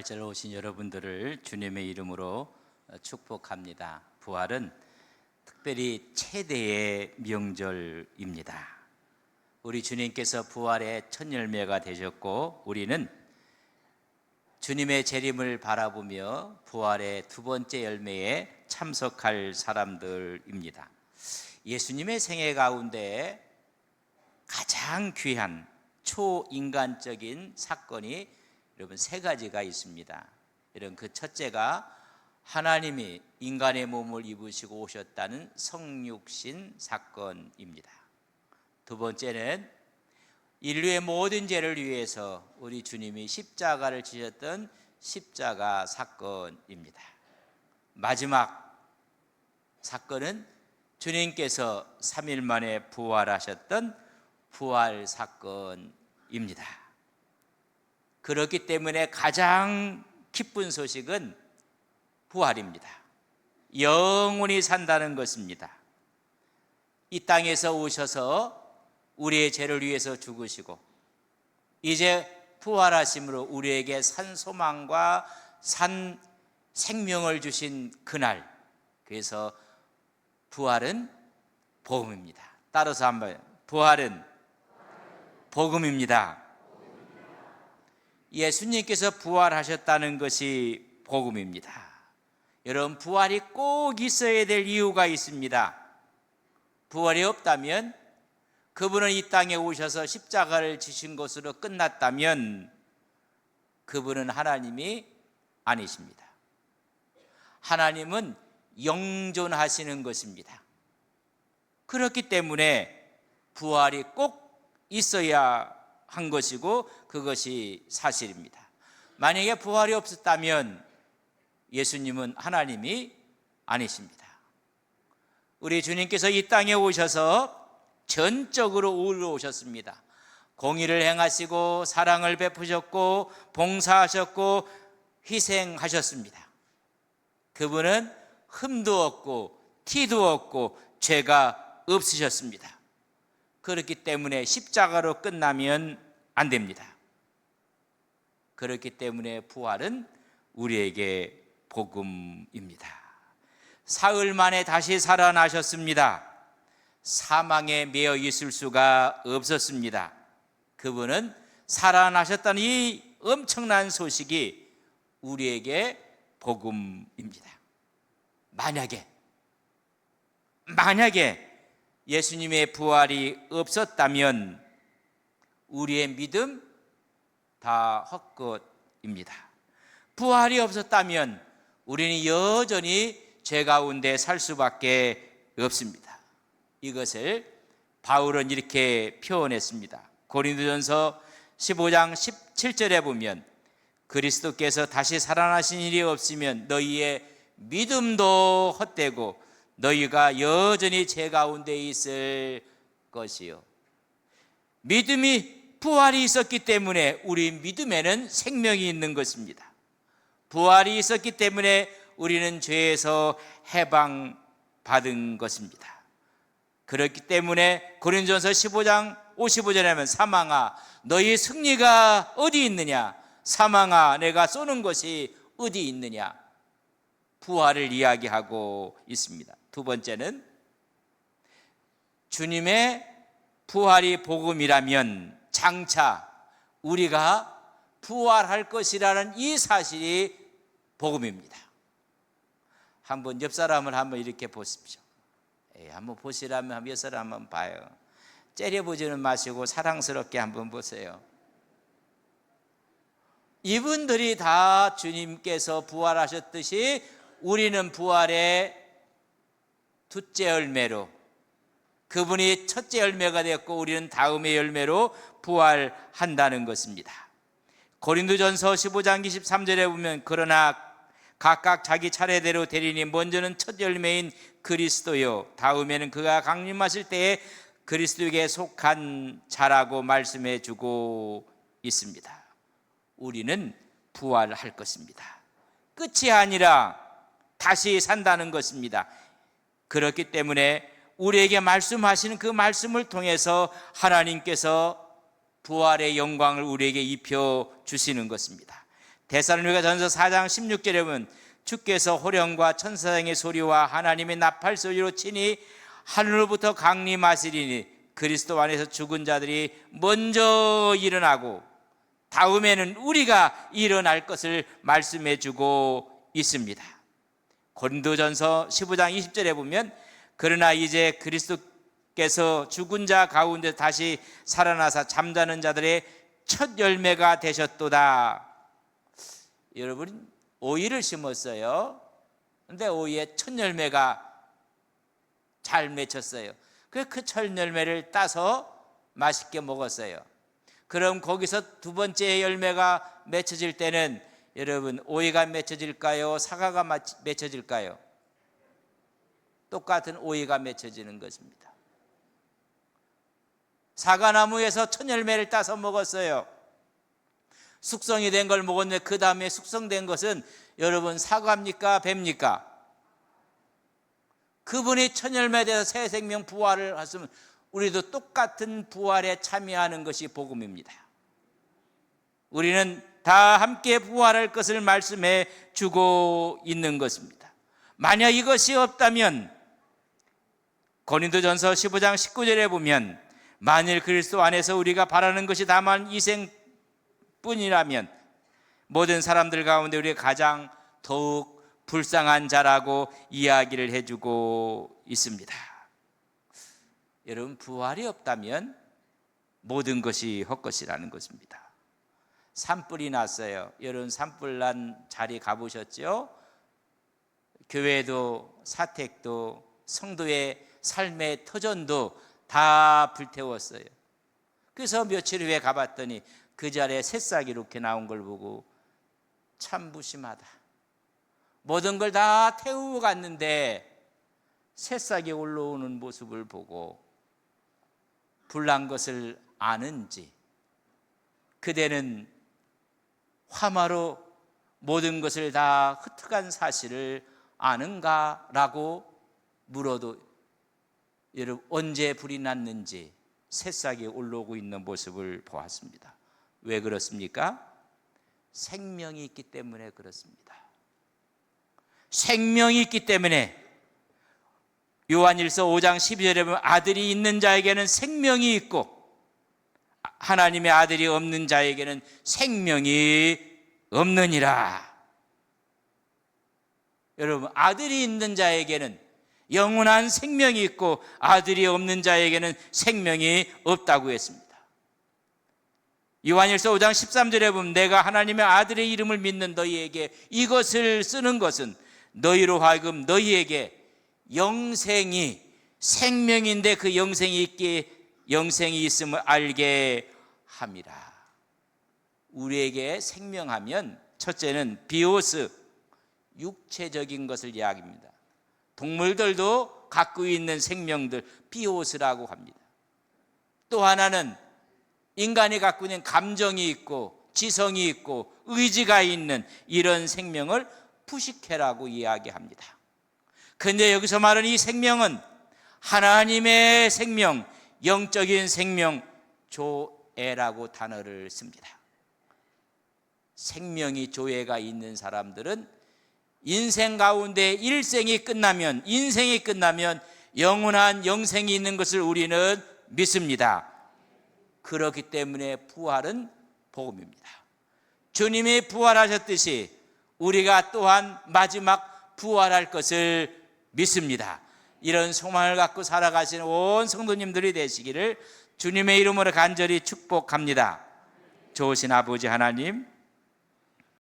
부활절에 오신 여러분들을 주님의 이름으로 축복합니다. 부활은 특별히 최대의 명절입니다. 우리 주님께서 부활의 첫 열매가 되셨고, 우리는 주님의 재림을 바라보며 부활의 두 번째 열매에 참석할 사람들입니다. 예수님의 생애 가운데 가장 귀한 초인간적인 사건이 여러분 세 가지가 있습니다. 이런 그 첫째가 하나님이 인간의 몸을 입으시고 오셨다는 성육신 사건입니다. 두 번째는 인류의 모든 죄를 위해서 우리 주님이 십자가를 지셨던 십자가 사건입니다. 마지막 사건은 주님께서 3일 만에 부활하셨던 부활 사건입니다. 그렇기 때문에 가장 기쁜 소식은 부활입니다. 영원히 산다는 것입니다. 이 땅에서 오셔서 우리의 죄를 위해서 죽으시고 이제 부활하심으로 우리에게 산 소망과 산 생명을 주신 그날, 그래서 부활은 복음입니다. 따라서 한번, 부활은 복음입니다. 예수님께서 부활하셨다는 것이 복음입니다. 여러분, 부활이 꼭 있어야 될 이유가 있습니다. 부활이 없다면, 그분은 이 땅에 오셔서 십자가를 지신 것으로 끝났다면 그분은 하나님이 아니십니다. 하나님은 영존하시는 것입니다. 그렇기 때문에 부활이 꼭 있어야 한 것이고 그것이 사실입니다. 만약에 부활이 없었다면 예수님은 하나님이 아니십니다. 우리 주님께서 이 땅에 오셔서 전적으로 올라오셨습니다. 공의를 행하시고 사랑을 베푸셨고 봉사하셨고 희생하셨습니다. 그분은 흠도 없고 티도 없고 죄가 없으셨습니다. 그렇기 때문에 십자가로 끝나면 안 됩니다. 그렇기 때문에 부활은 우리에게 복음입니다. 사흘 만에 다시 살아나셨습니다. 사망에 매여 있을 수가 없었습니다. 그분은 살아나셨다는 이 엄청난 소식이 우리에게 복음입니다. 만약에 예수님의 부활이 없었다면 우리의 믿음 다 헛것입니다. 부활이 없었다면 우리는 여전히 죄 가운데 살 수밖에 없습니다. 이것을 바울은 이렇게 표현했습니다. 고린도전서 15장 17절에 보면 그리스도께서 다시 살아나신 일이 없으면 너희의 믿음도 헛되고 너희가 여전히 죄 가운데 있을 것이요. 믿음이 부활이 있었기 때문에 우리 믿음에는 생명이 있는 것입니다. 부활이 있었기 때문에 우리는 죄에서 해방받은 것입니다. 그렇기 때문에 고린도전서 15장 55절에 하면 사망아 너희 승리가 어디 있느냐, 사망아 내가 쏘는 것이 어디 있느냐, 부활을 이야기하고 있습니다. 두 번째는 주님의 부활이 복음이라면 장차 우리가 부활할 것이라는 이 사실이 복음입니다. 한번 옆 사람을 한번 이렇게 보십시오. 한번 보시라면 옆 사람 한번 봐요. 째려보지는 마시고 사랑스럽게 한번 보세요. 이분들이 다 주님께서 부활하셨듯이 우리는 부활의 둘째 열매로, 그분이 첫째 열매가 되었고 우리는 다음의 열매로 부활한다는 것입니다. 고린도전서 15장 23절에 보면 그러나 각각 자기 차례대로 되리니 먼저는 첫 열매인 그리스도요 다음에는 그가 강림하실 때에 그리스도에게 속한 자라고 말씀해 주고 있습니다. 우리는 부활할 것입니다. 끝이 아니라 다시 산다는 것입니다. 그렇기 때문에 우리에게 말씀하시는 그 말씀을 통해서 하나님께서 부활의 영광을 우리에게 입혀 주시는 것입니다. 데살로니가전서 4장 16절에 보면 주께서 호령과 천사장의 소리와 하나님의 나팔 소리로 치니 하늘로부터 강림하시리니 그리스도 안에서 죽은 자들이 먼저 일어나고 다음에는 우리가 일어날 것을 말씀해 주고 있습니다. 고린도전서 15장 20절에 보면 그러나 이제 그리스도께서 죽은 자 가운데 다시 살아나사 잠자는 자들의 첫 열매가 되셨도다. 여러분, 오이를 심었어요. 근데 오이에 첫 열매가 잘 맺혔어요. 그 첫 열매를 따서 맛있게 먹었어요. 그럼 거기서 두 번째 열매가 맺혀질 때는 여러분, 오이가 맺혀질까요? 사과가 맺혀질까요? 똑같은 오이가 맺혀지는 것입니다. 사과나무에서 첫 열매를 따서 먹었어요. 숙성이 된 걸 먹었는데 그 다음에 숙성된 것은 여러분 사과입니까? 뱀입니까? 그분이 첫 열매에 대해서 새 생명 부활을 하시면 우리도 똑같은 부활에 참여하는 것이 복음입니다. 우리는 다 함께 부활할 것을 말씀해 주고 있는 것입니다. 만약 이것이 없다면 고린도전서 15장 19절에 보면 만일 그리스도 안에서 우리가 바라는 것이 다만 이생뿐이라면 모든 사람들 가운데 우리가 가장 더욱 불쌍한 자라고 이야기를 해주고 있습니다. 여러분, 부활이 없다면 모든 것이 헛것이라는 것입니다. 산불이 났어요. 여러분, 산불 난 자리 가보셨죠? 교회도 사택도 성도의 삶의 터전도 다 불태웠어요. 그래서 며칠 후에 가봤더니 그 자리에 새싹이 이렇게 나온 걸 보고 참 무심하다. 모든 걸 다 태우고 갔는데 새싹이 올라오는 모습을 보고 불난 것을 아는지 그대는 화마로 모든 것을 다 흩어간 사실을 아는가라고 물어도 여러분, 언제 불이 났는지 새싹이 올라오고 있는 모습을 보았습니다. 왜 그렇습니까? 생명이 있기 때문에 그렇습니다. 생명이 있기 때문에 요한일서 5장 12절에 보면 아들이 있는 자에게는 생명이 있고 하나님의 아들이 없는 자에게는 생명이 없느니라. 여러분, 아들이 있는 자에게는 영원한 생명이 있고 아들이 없는 자에게는 생명이 없다고 했습니다. 요한일서 5장 13절에 보면 내가 하나님의 아들의 이름을 믿는 너희에게 이것을 쓰는 것은 너희로 하여금 너희에게 영생이 생명인데 그 영생이 있음을 알게 함이라. 우리에게 생명하면 첫째는 비오스, 육체적인 것을 이야기합니다. 동물들도 갖고 있는 생명들 비오스라고 합니다. 또 하나는 인간이 갖고 있는 감정이 있고 지성이 있고 의지가 있는 이런 생명을 푸시케라고 이야기합니다. 그런데 여기서 말하는 이 생명은 하나님의 생명, 영적인 생명, 조에라고 단어를 씁니다. 생명이 조에가 있는 사람들은 인생 가운데 인생이 끝나면 영원한 영생이 있는 것을 우리는 믿습니다. 그렇기 때문에 부활은 복음입니다. 주님이 부활하셨듯이 우리가 또한 마지막 부활할 것을 믿습니다. 이런 소망을 갖고 살아가시는 온 성도님들이 되시기를 주님의 이름으로 간절히 축복합니다. 좋으신 아버지 하나님,